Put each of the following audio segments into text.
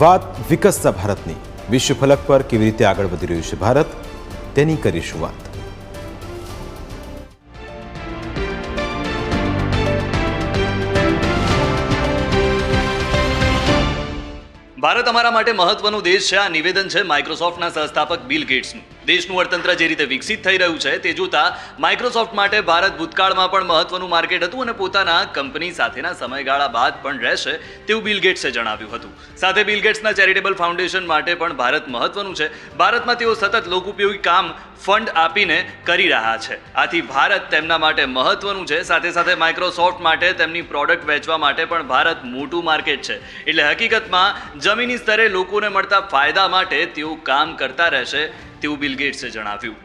વાત વિકસતા ભારતની, વિશ્વ ફલક પર કેવી રીતે આગળ વધી રહ્યું છે ભારત, તેની કરીશું વાત. ભારત અમારા માટે મહત્વનો દેશ છે. આ નિવેદન છે માઇક્રોસોફ્ટના સંસ્થાપક બિલ ગેટ્સનું. દેશનું અર્થતંત્ર જે રીતે વિકસિત થઈ રહ્યું છે તે જોતા માઇક્રોસોફ્ટ માટે ભારત ભૂતકાળમાં પણ મહત્વનું માર્કેટ હતું અને પોતાના કંપની સાથેના સમયગાળા બાદ પણ રહેશે તેવું બિલ ગેટ્સે જણાવ્યું હતું. સાથે બિલ ગેટ્સના ચેરિટેબલ ફાઉન્ડેશન માટે પણ ભારત મહત્વનું છે. ભારતમાં તેઓ સતત લોકોપયોગી કામ ફંડ આપીને કરી રહ્યા છે. આથી ભારત તેમના માટે મહત્વનું છે. સાથે સાથે માઇક્રોસોફ્ટ માટે તેમની પ્રોડક્ટ વેચવા માટે પણ ભારત મોટું માર્કેટ છે. એટલે હકીકતમાં જમીની સ્તરે લોકોને મળતા ફાયદા માટે તેઓ કામ કરતા રહેશે તેવું બિલ ગેટ્સે જણાવ્યું.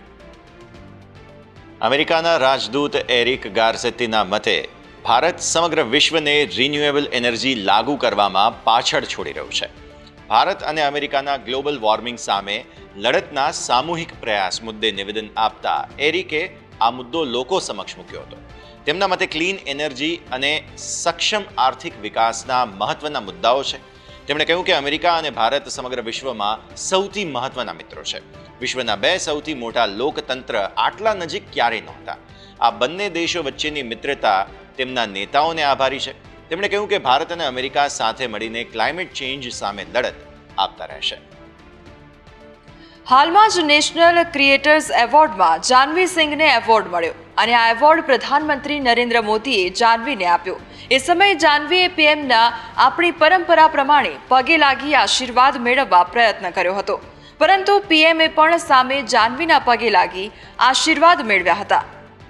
અમેરિકાના રાજદૂત એરિક ગાર્સેટીના મતે ભારત સમગ્ર વિશ્વને રિન્યુએબલ એનર્જી લાગુ કરવામાં પાછળ છોડી રહ્યું છે. ભારત અને અમેરિકાના ગ્લોબલ વોર્મિંગ સામે લડતના સામૂહિક પ્રયાસ મુદ્દે નિવેદન આપતા એરિકે આ મુદ્દો લોકો સમક્ષ મૂક્યો હતો. તેમના મતે ક્લીન એનર્જી અને સક્ષમ આર્થિક વિકાસના મહત્વના મુદ્દાઓ છે. તેમણે કહ્યું કે અમેરિકા અને ભારત સમગ્ર વિશ્વમાં સૌથી મહત્વના મિત્રો છે. વિશ્વના બે સૌથી મોટા લોકતંત્ર આટલા નજીક ક્યારેય નહોતા. આ બંને દેશો વચ્ચેની મિત્રતા તેમના નેતાઓને આભારી છે. તેમણે કહ્યું કે ભારત અને અમેરિકા સાથે મળીને ક્લાઇમેટ ચેન્જ સામે લડત આપતા રહેશે. હાલમાં જ નેશનલ ક્રિએટર્સ એવોર્ડમાં જાનવી સિંઘને એવોર્ડ મળ્યો અને આ એવોર્ડ પ્રધાનમંત્રી નરેન્દ્ર મોદીએ જાનવીને આપ્યો. એ સમયે જાનવીએ પીએમના આપણી પરંપરા પ્રમાણે પગે લાગી આશીર્વાદ મેળવવા પ્રયત્ન કર્યો હતો, પરંતુ પીએમએ પણ સામે જાનવીના પગે લાગી આશીર્વાદ મેળવ્યા હતા.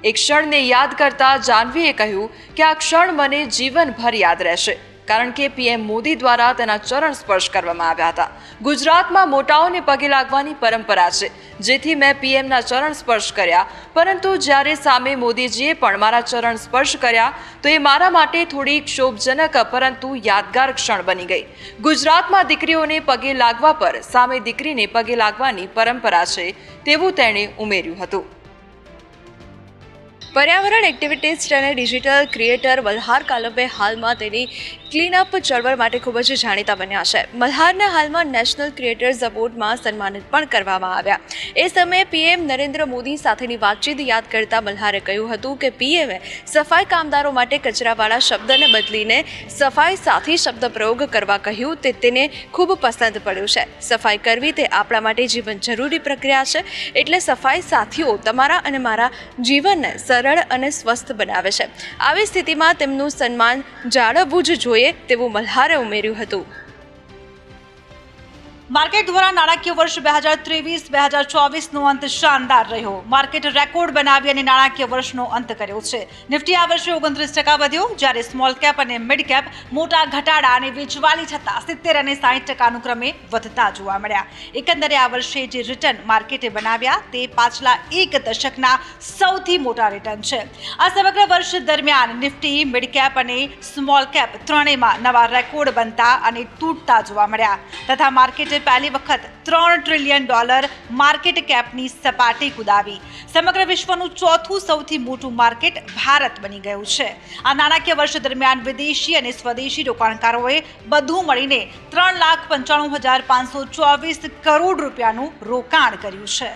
એક ક્ષણને યાદ કરતા જાનવીએ કહ્યું કે આ ક્ષણ મને જીવનભર યાદ રહેશે, કારણ કે પીએમ મોદી દ્વારા તેના ચરણ સ્પર્શ કરવામાં આવ્યા હતા. ગુજરાતમાં મોટાઓને પગે લાગવાની પરંપરા છે, જેથી મેં પીએમના ચરણ સ્પર્શ કર્યા, પરંતુ જ્યારે સામે મોદીજીએ પણ મારા ચરણ સ્પર્શ કર્યા તો એ મારા માટે થોડી ક્ષોભજનક પરંતુ યાદગાર ક્ષણ બની ગઈ. ગુજરાતમાં દીકરીઓને પગે લાગવા પર સામે દીકરીને પગે લાગવાની પરંપરા છે તેવું તેણે ઉમેર્યું હતું. પર્યાવરણ એક્ટિવિસ્ટ અને ડિજિટલ ક્રિએટર મલ્હાર કાલંબે હાલમાં તેની ક્લીનઅપ ચળવળ માટે ખૂબ જ જાણીતા બન્યા છે. મલ્હારને હાલમાં નેશનલ ક્રિએટર્સ એવોર્ડમાં સન્માનિત પણ કરવામાં આવ્યા. એ સમયે પીએમ નરેન્દ્ર મોદી સાથેની વાતચીત યાદ કરતા મલ્હારે કહ્યું હતું કે પીએમએ સફાઈ કામદારો માટે કચરાવાળા શબ્દને બદલીને સફાઈ સાથી શબ્દ પ્રયોગ કરવા કહ્યું તે તેને ખૂબ પસંદ પડ્યું છે. સફાઈ કરવી તે આપણા માટે જીવન જરૂરી પ્રક્રિયા છે, એટલે સફાઈ સાથીઓ તમારા અને મારા જીવનને સરળ અને સ્વસ્થ બનાવે છે. આવી સ્થિતિમાં તેમનું સન્માન જાળવવું જ જોઈએ તેવું મલ્હારે ઉમેર્યું હતું. માર્કેટ દ્વારા નાણાકીય વર્ષ 2023-2024નો અંત શાનદાર રહ્યો. માર્કેટ રેકોર્ડ બનાવી અને નાણાકીય વર્ષનો અંત કર્યો છે. નિફ્ટી આ વર્ષે 29% વધ્યો, જ્યારે સ્મોલ કેપ અને મિડ કેપ મોટા ઘટાડા અને વેચવાલી છતાં 70 અને 60% ક્રમે વધતા જોવા મળ્યા. એકંદરે આ વર્ષે જે રિટર્ન માર્કેટે બનાવ્યા તે પાછલા એક દશકના સૌથી મોટા રિટર્ન છે. આ સમગ્ર વર્ષ દરમિયાન નિફ્ટી, મિડ કેપ અને સ્મોલ કેપ ત્રણેયમાં નવા રેકોર્ડ બનતા અને તૂટતા જોવા મળ્યા, તથા માર્કેટે પહેલી વખત $3 ટ્રિલિયન માર્કેટ કેપની સપાટી કુદાવી. સમગ્ર વિશ્વનું ચોથું સૌથી મોટું માર્કેટ ભારત બની ગયું છે. આ નાણાકીય વર્ષ દરમિયાન વિદેશી અને સ્વદેશી રોકાણકારોએ બધું મળીને 3,95,524 કરોડ રૂપિયાનું રોકાણ કર્યું છે.